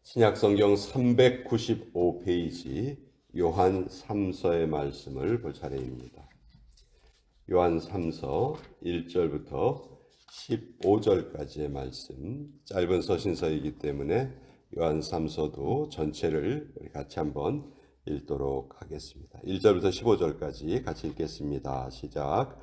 신약성경 395페이지 요한 3서의 말씀을 볼 차례입니다. 요한 3서 1절부터 15절까지의 말씀, 짧은 서신서이기 때문에 요한 3서도 전체를 우리 같이 한번 읽도록 하겠습니다. 1절부터 15절까지 같이 읽겠습니다. 시작.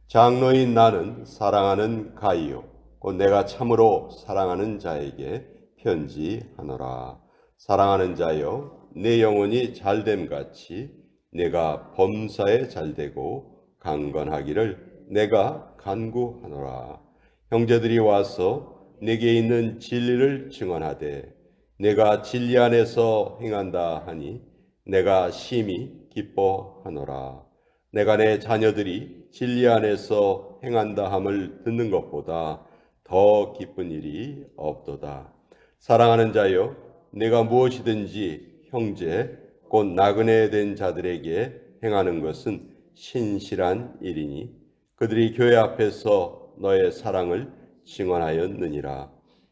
장로인 나는 사랑하는 가이요 곧 내가 참으로 사랑하는 자에게 편지하노라. 사랑하는 자여, 내 영혼이 잘됨같이 내가 범사에 잘되고 강건하기를 내가 간구하노라. 형제들이 와서 내게 있는 진리를 증언하되 내가 진리 안에서 행한다 하니 내가 심히 기뻐하노라. 내가 내 자녀들이 진리 안에서 행한다 함을 듣는 것보다 더 기쁜 일이 없도다. 사랑하는 자여, 내가 무엇이든지 형제 곧 나그네 된 자들에게 행하는 것은 신실한 일이니 그들이 교회 앞에서 너의 사랑을 증언하였느니라.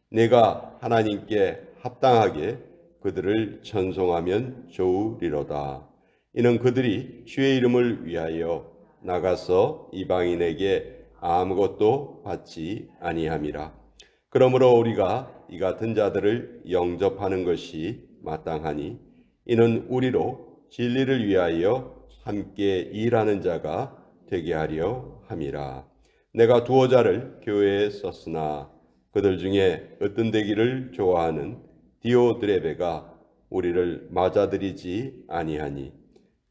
내가 하나님께 합당하게 그들을 찬송하면 좋으리로다. 이는 그들이 주의 이름을 위하여 나가서 이방인에게 아무것도 받지 아니함이라. 그러므로 우리가 이 같은 자들을 영접하는 것이 마땅하니 이는 우리로 진리를 위하여 함께 일하는 자가 되게 하려 함이라. 내가 두어 자를 교회에 썼으나 그들 중에 으뜸되기를 좋아하는 디오드레베가 우리를 맞아들이지 아니하니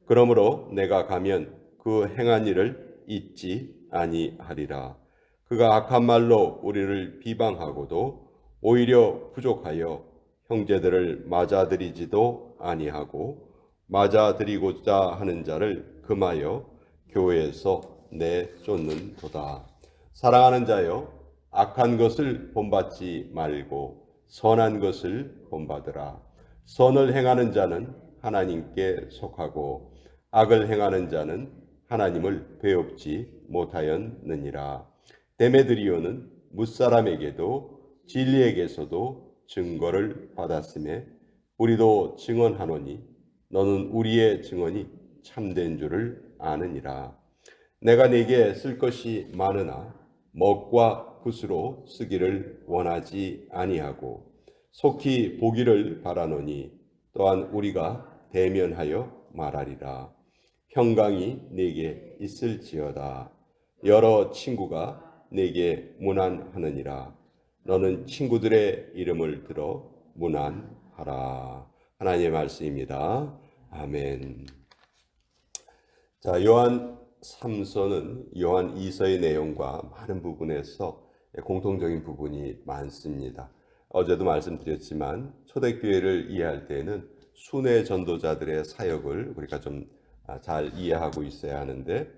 그러므로 내가 가면 그 행한 일을 잊지 아니하리라. 그가 악한 말로 우리를 비방하고도 오히려 부족하여 형제들을 맞아들이지도 아니하고 맞아들이고자 하는 자를 금하여 교회에서 내쫓는도다. 사랑하는 자여, 악한 것을 본받지 말고 선한 것을 본받으라. 선을 행하는 자는 하나님께 속하고 악을 행하는 자는 하나님을 배웁지 못하였느니라. 데메드리오는 무사람에게도 진리에게서도 증거를 받았음에 우리도 증언하노니 너는 우리의 증언이 참된 줄을 아느니라. 내가 네게 쓸 것이 많으나 먹과 붓으로 쓰기를 원하지 아니하고 속히 보기를 바라노니 또한 우리가 대면하여 말하리라. 평강이 네게 있을지어다. 여러 친구가 내게 문안하느니라. 너는 친구들의 이름을 들어 문안하라. 하나님의 말씀입니다. 아멘. 자, 요한 3서는 요한 2서의 내용과 많은 부분에서 공통적인 부분이 많습니다. 어제도 말씀드렸지만 초대교회를 이해할 때에는 순회 전도자들의 사역을 우리가 좀 잘 이해하고 있어야 하는데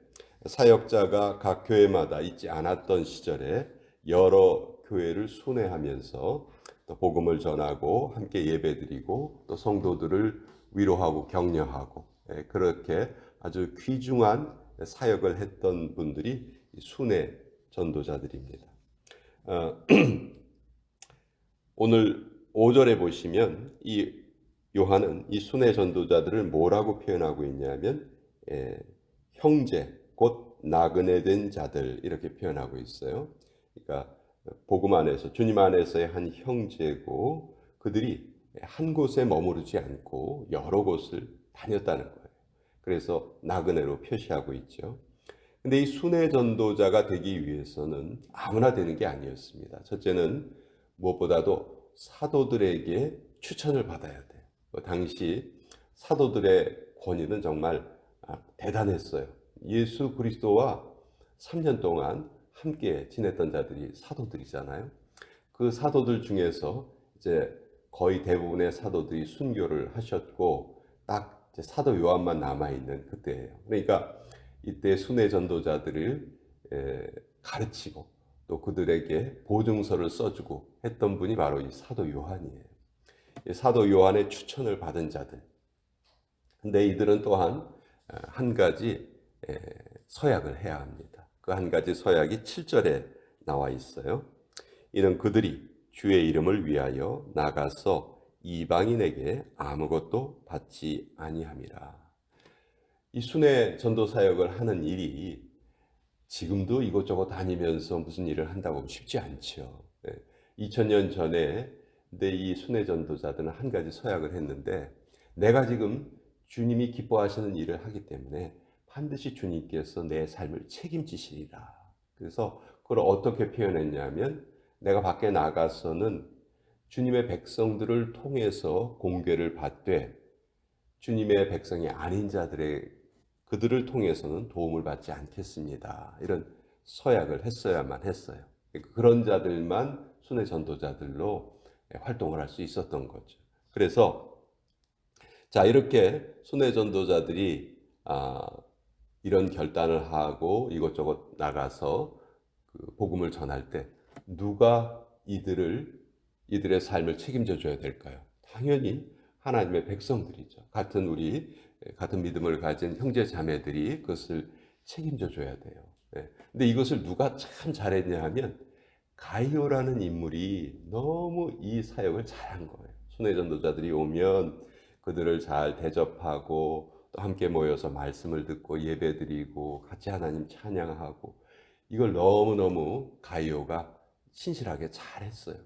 사역자가 각 교회마다 있지 않았던 시절에 여러 교회를 순회하면서 또 복음을 전하고 함께 예배드리고 또 성도들을 위로하고 격려하고 그렇게 아주 귀중한 사역을 했던 분들이 순회 전도자들입니다. 오늘 5절에 보시면 이 요한은 이 순회 전도자들을 뭐라고 표현하고 있냐면 형제 곧 나그네 된 자들 이렇게 표현하고 있어요. 그러니까 복음 안에서 주님 안에서의 한 형제고 그들이 한 곳에 머무르지 않고 여러 곳을 다녔다는 거예요. 그래서 나그네로 표시하고 있죠. 근데 이 순회 전도자가 되기 위해서는 아무나 되는 게 아니었습니다. 첫째는 무엇보다도 사도들에게 추천을 받아야 돼요. 당시 사도들의 권위는 정말 대단했어요. 예수 그리스도와 3년 동안 함께 지냈던 자들이 사도들이잖아요. 그 사도들 중에서 이제 거의 대부분의 사도들이 순교를 하셨고 딱 이제 사도 요한만 남아 있는 그때예요. 그러니까 이때 순회 전도자들을 가르치고 또 그들에게 보증서를 써주고 했던 분이 바로 이 사도 요한이에요. 사도 요한의 추천을 받은 자들. 근데 이들은 또한 한 가지 서약을 해야 합니다. 그 한 가지 서약이 7절에 나와 있어요. 이는 그들이 주의 이름을 위하여 나가서 이방인에게 아무것도 받지 아니함이라. 이 순회 전도 사역을 하는 일이 지금도 이곳저곳 다니면서 무슨 일을 한다고 쉽지 않죠. 2000년 전에 근데 이 순회 전도자들은 한 가지 서약을 했는데, 내가 지금 주님이 기뻐하시는 일을 하기 때문에 반드시 주님께서 내 삶을 책임지시리라. 그래서 그걸 어떻게 표현했냐면, 내가 밖에 나가서는 주님의 백성들을 통해서 공개를 받되 주님의 백성이 아닌 자들의 그들을 통해서는 도움을 받지 않겠습니다. 이런 서약을 했어야만 했어요. 그런 자들만 순회 전도자들로 활동을 할 수 있었던 거죠. 그래서 자, 이렇게 순회 전도자들이 이런 결단을 하고 이것저것 나가서 그 복음을 전할 때 누가 이들의 삶을 책임져 줘야 될까요? 당연히 하나님의 백성들이죠. 같은 믿음을 가진 형제 자매들이 그것을 책임져 줘야 돼요. 근데 이것을 누가 참 잘했냐 하면 가이오라는 인물이 너무 이 사역을 잘한 거예요. 순회 전도자들이 오면 그들을 잘 대접하고 또 함께 모여서 말씀을 듣고 예배드리고 같이 하나님 찬양하고, 이걸 너무너무 가이오가 신실하게 잘했어요.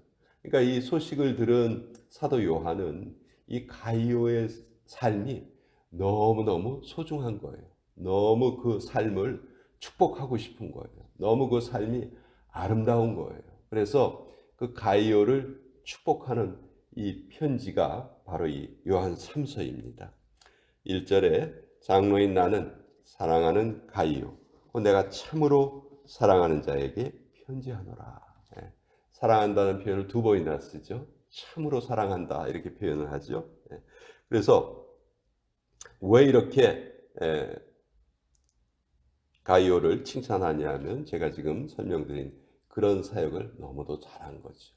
그러니까 이 소식을 들은 사도 요한은 이 가이오의 삶이 너무너무 소중한 거예요. 너무 그 삶을 축복하고 싶은 거예요. 너무 그 삶이 아름다운 거예요. 그래서 그 가이오를 축복하는 이 편지가 바로 이 요한 3서입니다. 1절에 장로인 나는 사랑하는 가이오, 내가 참으로 사랑하는 자에게 편지하노라. 사랑한다는 표현을 두 번이나 쓰죠. 참으로 사랑한다 이렇게 표현을 하죠. 그래서 왜 이렇게 가이오를 칭찬하냐면, 제가 지금 설명드린 그런 사역을 너무도 잘한 거죠.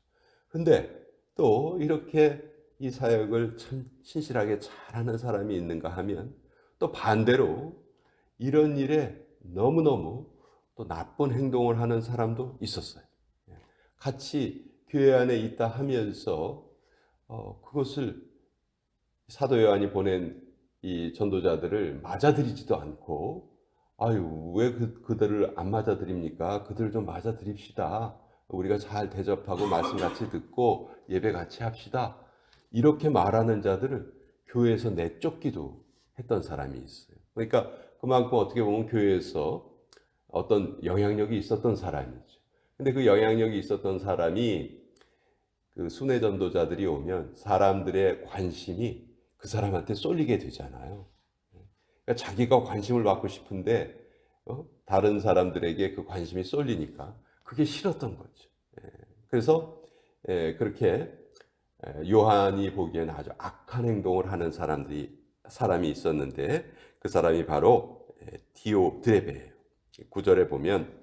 근데 또 이렇게 이 사역을 참 신실하게 잘하는 사람이 있는가 하면, 또 반대로 이런 일에 너무너무 또 나쁜 행동을 하는 사람도 있었어요. 같이 교회 안에 있다 하면서 그것을 사도 요한이 보낸 이 전도자들을 맞아들이지도 않고, 아유, 왜 그들을 안 맞아들입니까? 그들을 좀 맞아들입시다. 우리가 잘 대접하고 말씀 같이 듣고 예배 같이 합시다. 이렇게 말하는 자들을 교회에서 내쫓기도 했던 사람이 있어요. 그러니까 그만큼 어떻게 보면 교회에서 어떤 영향력이 있었던 사람이죠. 근데 그 영향력이 있었던 사람이 그 순회 전도자들이 오면 사람들의 관심이 그 사람한테 쏠리게 되잖아요. 그러니까 자기가 관심을 받고 싶은데 다른 사람들에게 그 관심이 쏠리니까 그게 싫었던 거죠. 그래서 그렇게 요한이 보기에는 아주 악한 행동을 하는 사람이 있었는데, 그 사람이 바로 디오드레베예요. 9절에 보면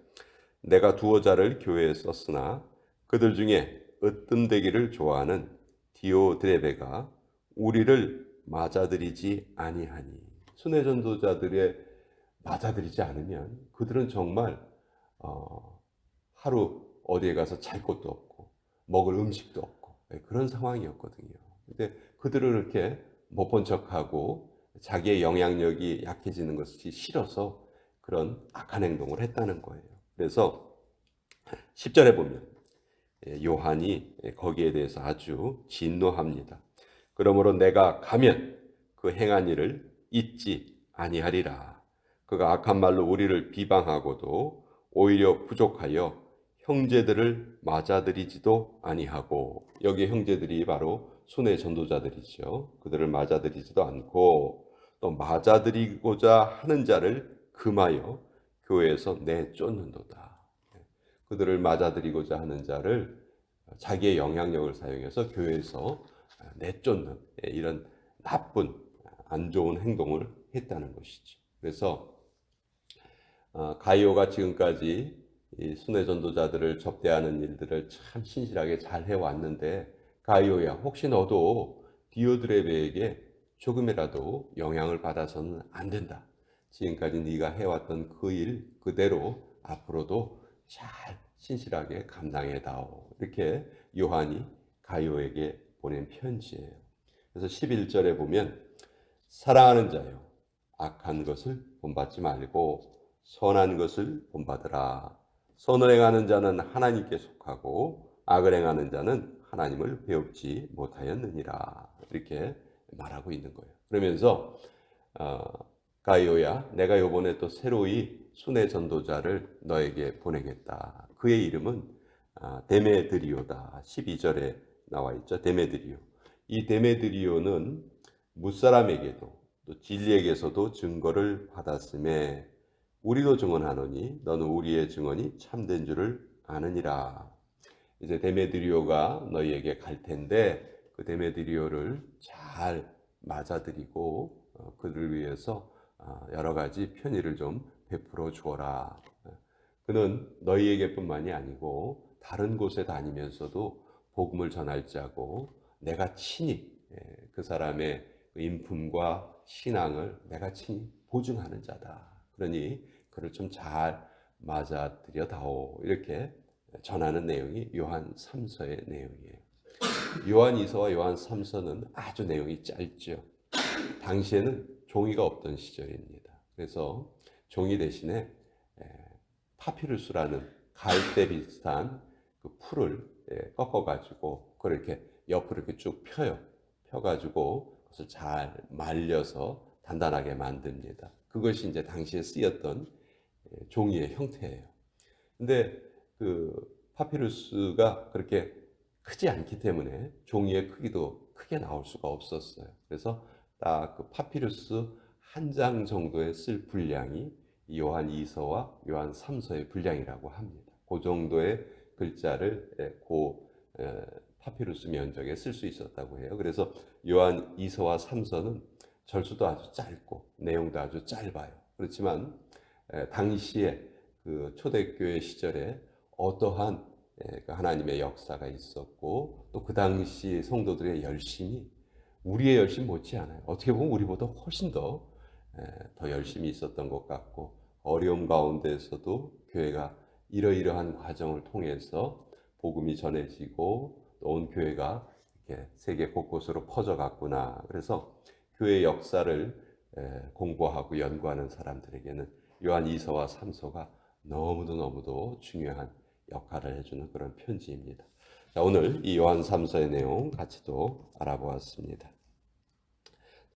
내가 두어 자를 교회에 썼으나 그들 중에 으뜸되기를 좋아하는 디오드레베가 우리를 맞아들이지 아니하니. 순회 전도자들의 맞아들이지 않으면 그들은 정말 하루 어디에 가서 잘 곳도 없고 먹을 음식도 없고 그런 상황이었거든요. 근데 그들을 이렇게 못 본 척하고 자기의 영향력이 약해지는 것이 싫어서 그런 악한 행동을 했다는 거예요. 그래서 10절에 보면 요한이 거기에 대해서 아주 진노합니다. 그러므로 내가 가면 그 행한 일을 잊지 아니하리라. 그가 악한 말로 우리를 비방하고도 오히려 부족하여 형제들을 맞아들이지도 아니하고, 여기 형제들이 바로 순회 전도자들이죠. 그들을 맞아들이지도 않고 또 맞아들이고자 하는 자를 금하여 교회에서 내쫓는도다. 그들을 맞아들이고자 하는 자를 자기의 영향력을 사용해서 교회에서 내쫓는 이런 나쁜 안 좋은 행동을 했다는 것이죠. 그래서 가이오가 지금까지 이 순회 전도자들을 접대하는 일들을 참 신실하게 잘 해왔는데, 가이오야, 혹시 너도 디오드레베에게 조금이라도 영향을 받아서는 안 된다. 지금까지 네가 해왔던 그 일 그대로 앞으로도 잘 신실하게 감당해 다오. 이렇게 요한이 가이오에게 보낸 편지예요. 그래서 11절에 보면 사랑하는 자여 악한 것을 본받지 말고 선한 것을 본받으라. 선을 행하는 자는 하나님께 속하고 악을 행하는 자는 하나님을 배웁지 못하였느니라. 이렇게 말하고 있는 거예요. 그러면서 가이오야, 내가 요번에 또 새로이 순회 전도자를 너에게 보내겠다. 그의 이름은 데메드리오다. 12절에 나와 있죠. 데메드리오. 이 데메드리오는 무사람에게도 또 진리에게서도 증거를 받았음에 우리도 증언하노니 너는 우리의 증언이 참된 줄을 아느니라. 이제 데메드리오가 너희에게 갈 텐데 그 데메드리오를 잘 맞아들이고 그를 위해서 여러 가지 편의를 좀 베풀어 주어라. 그는 너희에게뿐만이 아니고 다른 곳에 다니면서도 복음을 전할지하고 내가 친히 그 사람의 인품과 신앙을 내가 친히 보증하는 자다. 그러니 그를 좀 잘 맞아들여 다오. 이렇게 전하는 내용이 요한 3서의 내용이에요. 요한 2서와 요한 3서는 아주 내용이 짧죠. 당시에는 종이가 없던 시절입니다. 그래서 종이 대신에 파피루스라는 갈대 비슷한 그 풀을 꺾어가지고 그걸 이렇게 옆으로 이렇게 쭉 펴요. 펴가지고 그것을 잘 말려서 단단하게 만듭니다. 그것이 이제 당시에 쓰였던 종이의 형태예요. 근데 그 파피루스가 그렇게 크지 않기 때문에 종이의 크기도 크게 나올 수가 없었어요. 그래서 딱 그 파피루스 한 장 정도에 쓸 분량이 요한 2서와 요한 3서의 분량이라고 합니다. 그 정도의 글자를 파피루스 면적에 쓸 수 있었다고 해요. 그래서 요한 2서와 3서는 절수도 아주 짧고 내용도 아주 짧아요. 그렇지만 당시에 그 초대교회 시절에 어떠한 하나님의 역사가 있었고 또 그 당시 성도들의 열심이 우리의 열심 못지않아요. 어떻게 보면 우리보다 훨씬 더 열심히 있었던 것 같고 어려움 가운데에서도 교회가 이러이러한 과정을 통해서 복음이 전해지고 온 교회가 이렇게 세계 곳곳으로 퍼져갔구나. 그래서 교회 역사를 공부하고 연구하는 사람들에게는 요한 2서와 3서가 너무도 중요한 역할을 해주는 그런 편지입니다. 자, 오늘 이 요한 3서의 내용 같이 또 알아보았습니다.